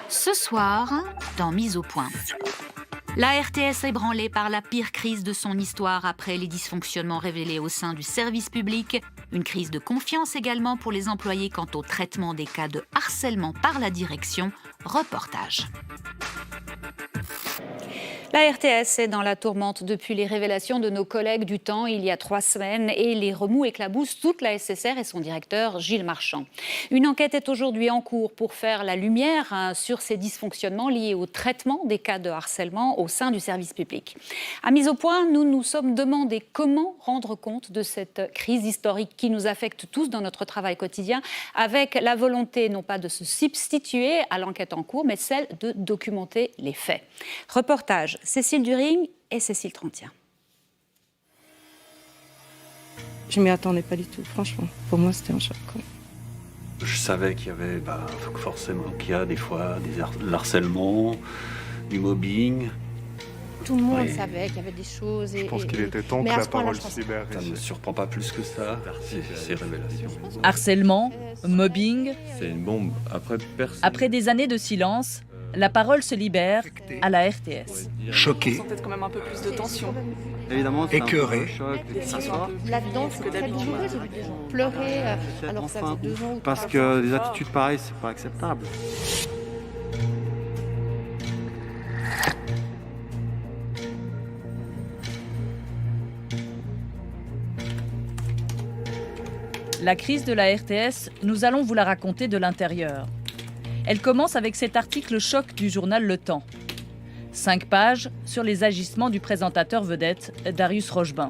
Ce soir, dans Mise au point. La RTS est ébranlée par la pire crise de son histoire après les dysfonctionnements révélés au sein du service public. Une crise de confiance également pour les employés quant au traitement des cas de harcèlement par la direction. Reportage. La RTS est dans la tourmente depuis les révélations de nos collègues du Temps il y a 3 semaines et les remous éclaboussent toute la SSR et son directeur Gilles Marchand. Une enquête est aujourd'hui en cours pour faire la lumière sur ces dysfonctionnements liés au traitement des cas de harcèlement au sein du service public. À Mise au point, nous nous sommes demandé comment rendre compte de cette crise historique qui nous affecte tous dans notre travail quotidien, avec la volonté non pas de se substituer à l'enquête en cours, mais celle de documenter les faits. Reportage Cécile During et Cécile Trantien. Je m'y attendais pas du tout, franchement. Pour moi, c'était un choc. Je savais qu'il y avait forcément qu'il y a des fois des harcèlements, du mobbing. Tout le monde savait qu'il y avait des choses. Je pense qu'il était temps que la parole se libère. Ça ne me surprend pas plus que ça, ces révélations. Harcèlement, mobbing. C'est une bombe. Après des années de silence, la parole se libère à la RTS. Choqué, Peut-être quand même un peu plus de tension. Évidemment, écœuré, Là-dedans, c'est très douloureux. J'ai vu des gens pleurer alors que ça faisait 2 ans. parce que des attitudes pareilles, c'est pas acceptable. La crise de la RTS, nous allons vous la raconter de l'intérieur. Elle commence avec cet article choc du journal Le Temps. 5 pages sur les agissements du présentateur vedette Darius Rochebain.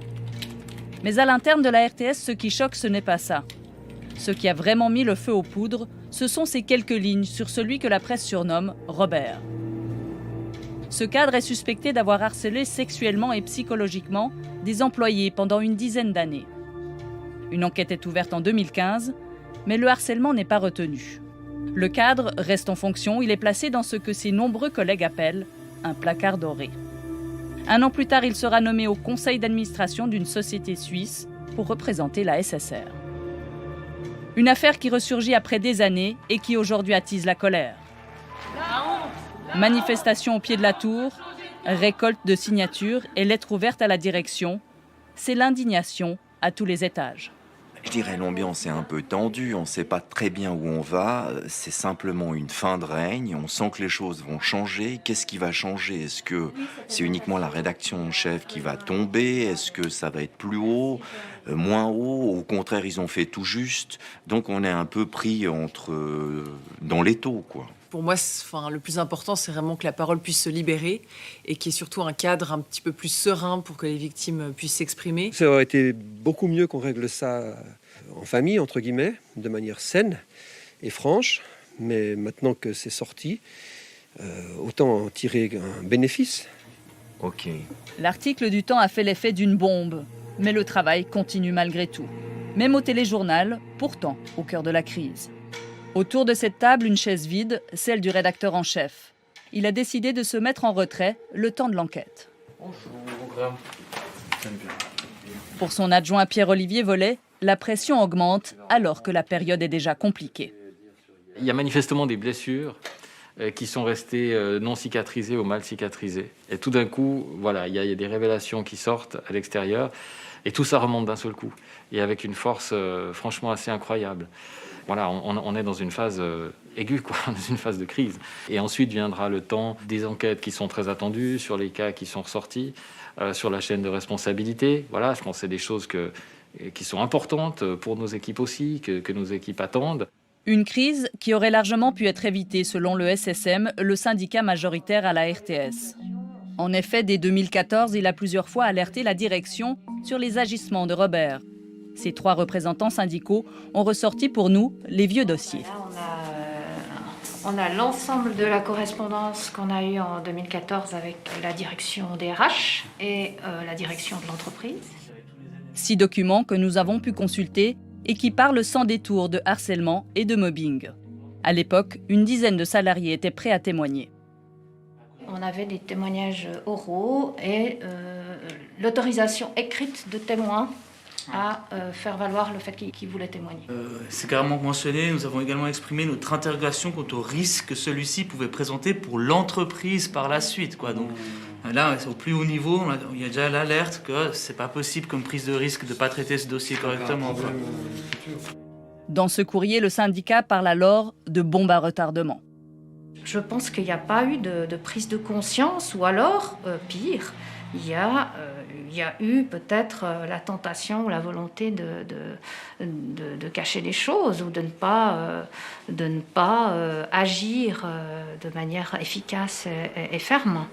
Mais à l'interne de la RTS, ce qui choque, ce n'est pas ça. Ce qui a vraiment mis le feu aux poudres, ce sont ces quelques lignes sur celui que la presse surnomme Robert. Ce cadre est suspecté d'avoir harcelé sexuellement et psychologiquement des employés pendant une dizaine d'années. Une enquête est ouverte en 2015, mais le harcèlement n'est pas retenu. Le cadre reste en fonction, il est placé dans ce que ses nombreux collègues appellent un placard doré. 1 an plus tard, il sera nommé au conseil d'administration d'une société suisse pour représenter la SSR. Une affaire qui ressurgit après des années et qui aujourd'hui attise la colère. Manifestation au pied de la tour, récolte de signatures et lettres ouvertes à la direction. C'est l'indignation à tous les étages. Je dirais l'ambiance est un peu tendue, on ne sait pas très bien où on va, c'est simplement une fin de règne, on sent que les choses vont changer. Qu'est-ce qui va changer? Est-ce que c'est uniquement la rédaction en chef qui va tomber? Est-ce que ça va être plus haut, moins haut? Au contraire, ils ont fait tout juste. Donc on est un peu pris dans l'étau, quoi. Pour moi, le plus important, c'est vraiment que la parole puisse se libérer et qu'il y ait surtout un cadre un petit peu plus serein pour que les victimes puissent s'exprimer. Ça aurait été beaucoup mieux qu'on règle ça en famille, entre guillemets, de manière saine et franche. Mais maintenant que c'est sorti, autant en tirer un bénéfice. Ok. L'article du Temps a fait l'effet d'une bombe, mais le travail continue malgré tout. Même au téléjournal, pourtant au cœur de la crise. Autour de cette table, une chaise vide, celle du rédacteur en chef. Il a décidé de se mettre en retrait le temps de l'enquête. Pour son adjoint Pierre-Olivier Vollet, la pression augmente alors que la période est déjà compliquée. Il y a manifestement des blessures qui sont restées non cicatrisées ou mal cicatrisées. Et tout d'un coup, voilà, il y a des révélations qui sortent à l'extérieur et tout ça remonte d'un seul coup. Et avec une force franchement assez incroyable. Voilà, on est dans une phase aiguë, dans une phase de crise. Et ensuite viendra le temps des enquêtes qui sont très attendues, sur les cas qui sont ressortis, sur la chaîne de responsabilité. Voilà, je pense que c'est des choses qui sont importantes pour nos équipes aussi, que nos équipes attendent. Une crise qui aurait largement pu être évitée selon le SSM, le syndicat majoritaire à la RTS. En effet, dès 2014, il a plusieurs fois alerté la direction sur les agissements de Robert. Ces 3 représentants syndicaux ont ressorti pour nous les vieux dossiers. On a l'ensemble de la correspondance qu'on a eue en 2014 avec la direction des RH et la direction de l'entreprise. 6 documents que nous avons pu consulter et qui parlent sans détour de harcèlement et de mobbing. À l'époque, une dizaine de salariés étaient prêts à témoigner. On avait des témoignages oraux et l'autorisation écrite de témoins à faire valoir le fait qu'il voulait témoigner. C'est carrément mentionné. Nous avons également exprimé notre interrogation quant au risque que celui-ci pouvait présenter pour l'entreprise par la suite, quoi. Donc là, au plus haut niveau, il y a déjà l'alerte que c'est pas possible comme prise de risque de ne pas traiter ce dossier correctement, quoi. Dans ce courrier, le syndicat parle alors de bombe à retardement. Je pense qu'il n'y a pas eu de prise de conscience, ou alors, pire, il y a eu peut-être la tentation ou la volonté de cacher les choses ou de ne pas agir de manière efficace et ferme.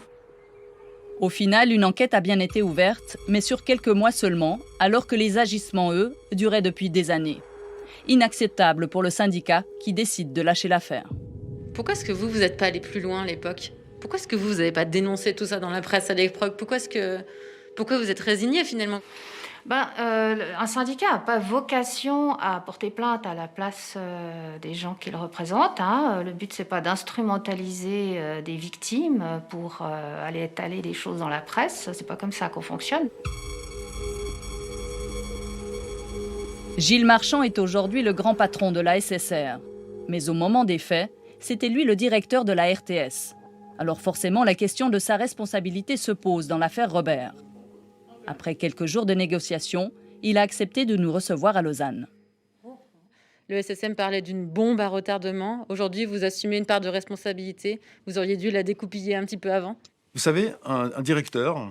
Au final, une enquête a bien été ouverte, mais sur quelques mois seulement, alors que les agissements, eux, duraient depuis des années. Inacceptable pour le syndicat qui décide de lâcher l'affaire. Pourquoi est-ce que vous n'êtes pas allé plus loin à l'époque? Pourquoi est-ce que vous n'avez pas dénoncé tout ça dans la presse à l'époque? Pourquoi vous êtes résigné finalement? Un syndicat n'a pas vocation à porter plainte à la place des gens qu'il représente. Le but, c'est pas d'instrumentaliser des victimes pour aller étaler des choses dans la presse. C'est pas comme ça qu'on fonctionne. Gilles Marchand est aujourd'hui le grand patron de la SSR. Mais au moment des faits, c'était lui le directeur de la RTS. Alors forcément, la question de sa responsabilité se pose dans l'affaire Robert. Après quelques jours de négociations, il a accepté de nous recevoir à Lausanne. Le SSM parlait d'une bombe à retardement. Aujourd'hui, vous assumez une part de responsabilité. Vous auriez dû la découpiller un petit peu avant. Vous savez, un directeur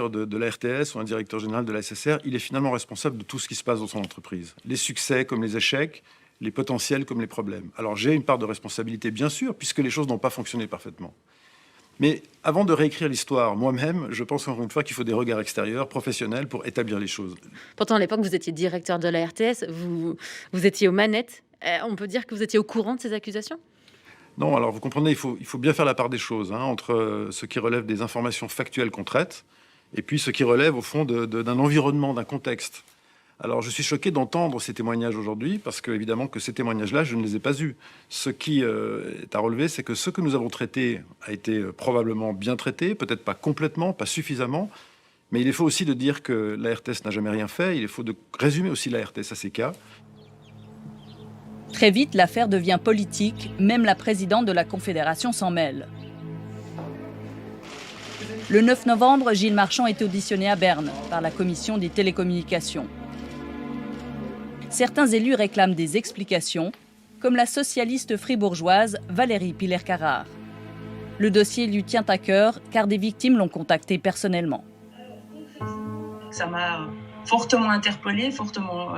de la RTS ou un directeur général de la SSR, il est finalement responsable de tout ce qui se passe dans son entreprise. Les succès comme les échecs, les potentiels comme les problèmes. Alors j'ai une part de responsabilité, bien sûr, puisque les choses n'ont pas fonctionné parfaitement. Mais avant de réécrire l'histoire moi-même, je pense encore une fois qu'il faut des regards extérieurs, professionnels, pour établir les choses. Pourtant, à l'époque, vous étiez directeur de la RTS, vous étiez aux manettes. On peut dire que vous étiez au courant de ces accusations? Non, alors vous comprenez, il faut bien faire la part des choses, entre ce qui relève des informations factuelles qu'on traite, et puis ce qui relève, au fond, d'un environnement, d'un contexte. Alors, je suis choqué d'entendre ces témoignages aujourd'hui, parce que, évidemment, que ces témoignages-là, je ne les ai pas eus. Ce qui est à relever, c'est que ce que nous avons traité a été probablement bien traité, peut-être pas complètement, pas suffisamment, mais il est faux aussi de dire que la RTS n'a jamais rien fait, il est faux de résumer aussi la RTS à ces cas. Très vite, l'affaire devient politique, même la présidente de la Confédération s'en mêle. Le 9 novembre, Gilles Marchand est auditionné à Berne par la Commission des télécommunications. Certains élus réclament des explications, comme la socialiste fribourgeoise Valérie Piller-Carrard. Le dossier lui tient à cœur car des victimes l'ont contacté personnellement. Ça m'a fortement interpellée, fortement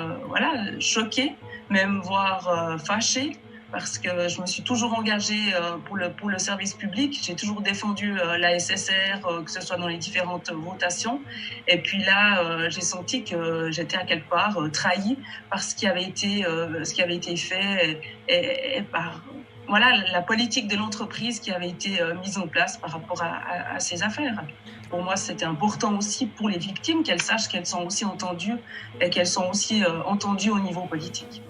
choquée, même voire fâchée, parce que je me suis toujours engagée pour le service public. J'ai toujours défendu la SSR, que ce soit dans les différentes votations. Et puis là, j'ai senti que j'étais à quelque part trahie par ce qui avait été fait et par la politique de l'entreprise qui avait été mise en place par rapport à ces affaires. Pour moi, c'était important aussi pour les victimes qu'elles sachent qu'elles sont aussi entendues et qu'elles sont aussi entendues au niveau politique.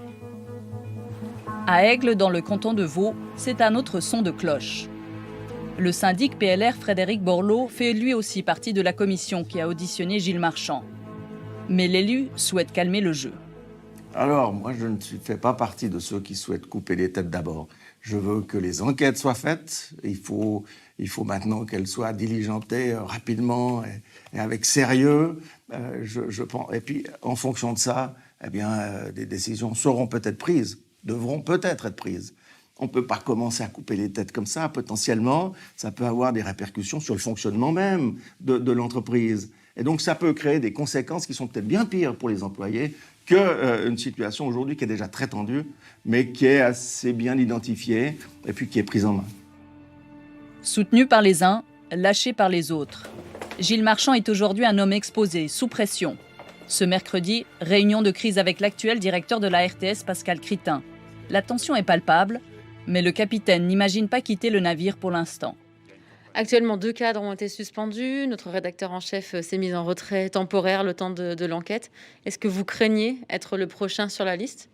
À Aigle, dans le canton de Vaud, c'est un autre son de cloche. Le syndic PLR Frédéric Borloo fait lui aussi partie de la commission qui a auditionné Gilles Marchand. Mais l'élu souhaite calmer le jeu. Alors, moi, je ne fais pas partie de ceux qui souhaitent couper les têtes d'abord. Je veux que les enquêtes soient faites. Il faut maintenant qu'elles soient diligentées rapidement et avec sérieux. Je pense. Et puis, en fonction de ça, des décisions seront peut-être prises, devront peut-être être prises. On ne peut pas commencer à couper les têtes comme ça. Potentiellement, ça peut avoir des répercussions sur le fonctionnement même de l'entreprise. Et donc, ça peut créer des conséquences qui sont peut-être bien pires pour les employés qu'une situation aujourd'hui qui est déjà très tendue, mais qui est assez bien identifiée et puis qui est prise en main. Soutenu par les uns, lâché par les autres. Gilles Marchand est aujourd'hui un homme exposé, sous pression. Ce mercredi, réunion de crise avec l'actuel directeur de la RTS, Pascal Critin. La tension est palpable, mais le capitaine n'imagine pas quitter le navire pour l'instant. Actuellement, 2 cadres ont été suspendus. Notre rédacteur en chef s'est mis en retrait temporaire le temps de l'enquête. Est-ce que vous craignez être le prochain sur la liste ?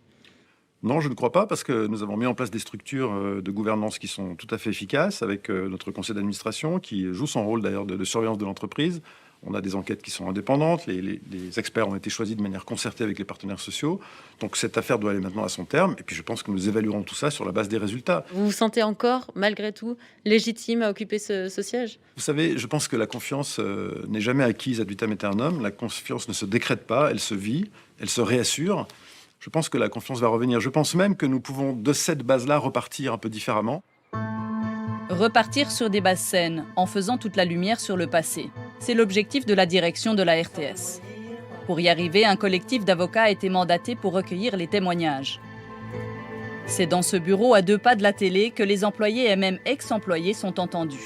Non, je ne crois pas, parce que nous avons mis en place des structures de gouvernance qui sont tout à fait efficaces, avec notre conseil d'administration, qui joue son rôle d'ailleurs de surveillance de l'entreprise. On a des enquêtes qui sont indépendantes, les experts ont été choisis de manière concertée avec les partenaires sociaux. Donc cette affaire doit aller maintenant à son terme. Et puis je pense que nous évaluerons tout ça sur la base des résultats. Vous vous sentez encore, malgré tout, légitime à occuper ce siège? Vous savez, je pense que la confiance n'est jamais acquise ad vitam aeternam. La confiance ne se décrète pas, elle se vit, elle se réassure. Je pense que la confiance va revenir. Je pense même que nous pouvons, de cette base-là, repartir un peu différemment. Repartir sur des bases saines, en faisant toute la lumière sur le passé. C'est l'objectif de la direction de la RTS. Pour y arriver, un collectif d'avocats a été mandaté pour recueillir les témoignages. C'est dans ce bureau, à 2 pas de la télé, que les employés et même ex-employés sont entendus.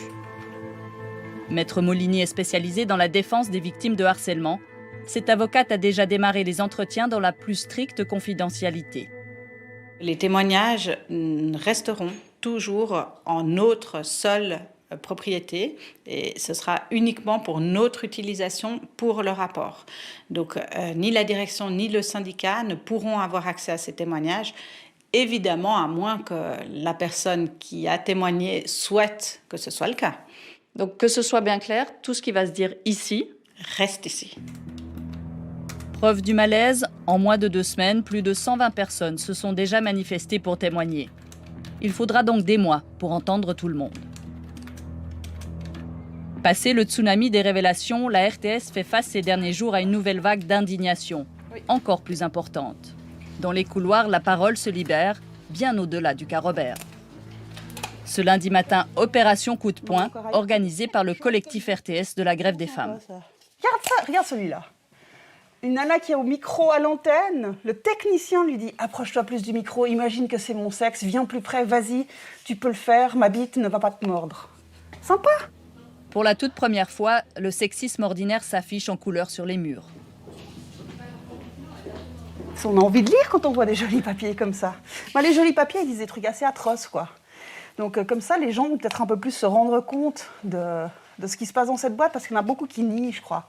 Maître Molini est spécialisée dans la défense des victimes de harcèlement. Cette avocate a déjà démarré les entretiens dans la plus stricte confidentialité. Les témoignages resteront toujours en notre seule propriété et ce sera uniquement pour notre utilisation pour le rapport. Donc ni la direction ni le syndicat ne pourront avoir accès à ces témoignages, évidemment à moins que la personne qui a témoigné souhaite que ce soit le cas. Donc que ce soit bien clair, tout ce qui va se dire ici reste ici. Preuve du malaise, en moins de 2 semaines, plus de 120 personnes se sont déjà manifestées pour témoigner. Il faudra donc des mois pour entendre tout le monde. Passé le tsunami des révélations, la RTS fait face ces derniers jours à une nouvelle vague d'indignation, encore plus importante. Dans les couloirs, la parole se libère, bien au-delà du cas Robert. Ce lundi matin, opération coup de poing, organisée par le collectif RTS de la grève des femmes. Regarde ça, regarde celui-là. Une nana qui est au micro à l'antenne, le technicien lui dit « Approche-toi plus du micro, imagine que c'est mon sexe, viens plus près, vas-y, tu peux le faire, ma bite ne va pas te mordre. » Sympa. Pour la toute première fois, le sexisme ordinaire s'affiche en couleur sur les murs. On a envie de lire quand on voit des jolis papiers comme ça. Moi, les jolis papiers, ils disent des trucs assez atroces, quoi. Donc comme ça, les gens vont peut-être un peu plus se rendre compte de ce qui se passe dans cette boîte, parce qu'il y en a beaucoup qui nient, je crois.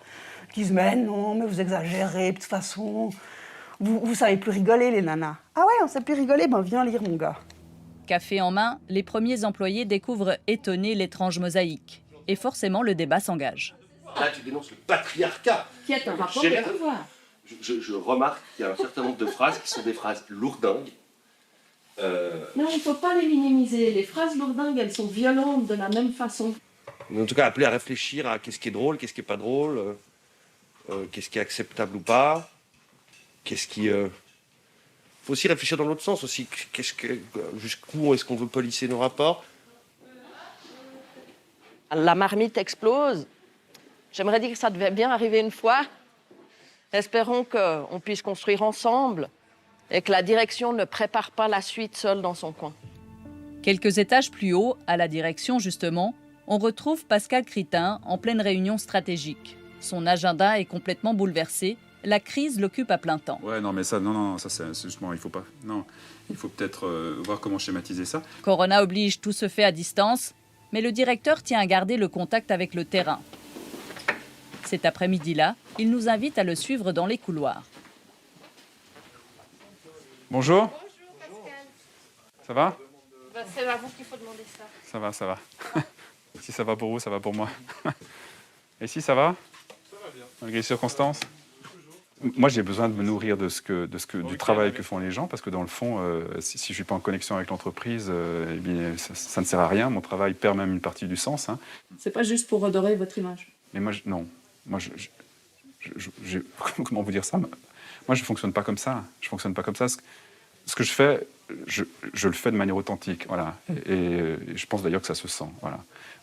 Qui disent « Mais non, mais vous exagérez, de toute façon, vous savez plus rigoler, les nanas. » Ah ouais, on sait plus rigoler, ben viens lire, mon gars. Café en main, les premiers employés découvrent étonnés l'étrange mosaïque. Et forcément, le débat s'engage. Là, tu dénonces le patriarcat. Qui est un rapport de pouvoir. Je remarque qu'il y a un certain nombre de phrases qui sont des phrases lourdingues. Non, il ne faut pas les minimiser. Les phrases lourdingues, elles sont violentes de la même façon. En tout cas, appeler à réfléchir à qu'est-ce qui est drôle, qu'est-ce qui n'est pas drôle, qu'est-ce qui est acceptable ou pas, qu'est-ce qui... faut aussi réfléchir dans l'autre sens aussi. Jusqu'où est-ce qu'on veut policer nos rapports? La marmite explose. J'aimerais dire que ça devait bien arriver une fois. Espérons qu'on puisse construire ensemble et que la direction ne prépare pas la suite seule dans son coin. Quelques étages plus haut, à la direction justement, on retrouve Pascal Critin en pleine réunion stratégique. Son agenda est complètement bouleversé. La crise l'occupe à plein temps. Ouais, non, mais ça, non, ça, c'est justement, il faut pas. Non, il faut peut-être voir comment schématiser ça. Corona oblige, tout se fait à distance, mais le directeur tient à garder le contact avec le terrain. Cet après-midi-là, il nous invite à le suivre dans les couloirs. Bonjour. Bonjour, Pascal. Ça va? C'est à vous qu'il faut demander ça. Ça va, ça va. Si ça va pour vous, ça va pour moi. Et si ça va? Ça va bien. Malgré les circonstances? Moi, j'ai besoin de me nourrir du travail que font les gens, parce que dans le fond, si je ne suis pas en connexion avec l'entreprise, eh bien, ça ne sert à rien. Mon travail perd même une partie du sens. Hein. C'est pas juste pour redorer votre image. Mais moi, non. Moi, comment vous dire ça? Moi, je ne fonctionne pas comme ça. Je fonctionne pas comme ça. Ce que je fais, je le fais de manière authentique. Voilà. Et je pense d'ailleurs que ça se sent. Voilà.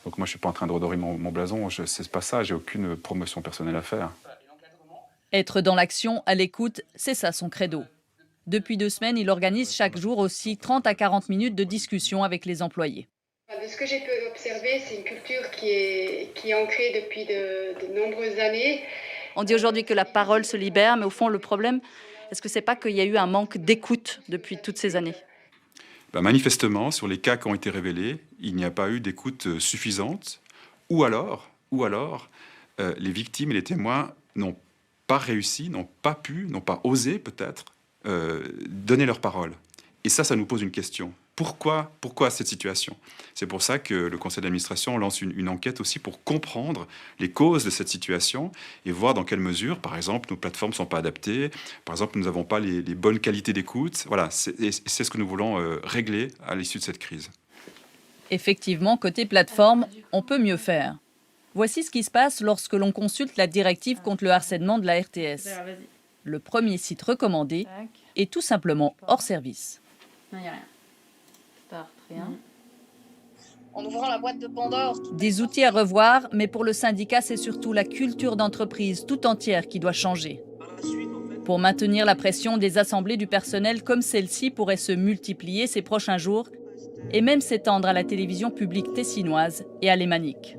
Donc moi, je ne suis pas en train de redorer mon blason. C'est pas ça. J'ai aucune promotion personnelle à faire. Être dans l'action, à l'écoute, c'est ça son credo. Depuis 2 semaines, il organise chaque jour aussi 30 à 40 minutes de discussion avec les employés. De ce que j'ai pu observer, c'est une culture qui est ancrée depuis de nombreuses années. On dit aujourd'hui que la parole se libère, mais au fond, le problème, est-ce que c'est pas qu'il y a eu un manque d'écoute depuis toutes ces années? Manifestement, sur les cas qui ont été révélés, il n'y a pas eu d'écoute suffisante, ou alors, les victimes et les témoins n'ont pas réussi, n'ont pas pu, n'ont pas osé peut-être donner leur parole. Et ça nous pose une question. Pourquoi cette situation? C'est pour ça que le conseil d'administration lance une enquête aussi pour comprendre les causes de cette situation et voir dans quelle mesure, par exemple, nos plateformes ne sont pas adaptées, par exemple, nous n'avons pas les bonnes qualités d'écoute. Voilà, c'est ce que nous voulons régler à l'issue de cette crise. Effectivement, côté plateforme, on peut mieux faire. Voici ce qui se passe lorsque l'on consulte la directive contre le harcèlement de la RTS. Le premier site recommandé est tout simplement hors service. Non, il n'y a rien. Start, rien. En ouvrant la boîte de Pandore. Des outils à revoir, mais pour le syndicat, c'est surtout la culture d'entreprise tout entière qui doit changer. Pour maintenir la pression, des assemblées du personnel comme celle-ci pourraient se multiplier ces prochains jours et même s'étendre à la télévision publique tessinoise et alémanique.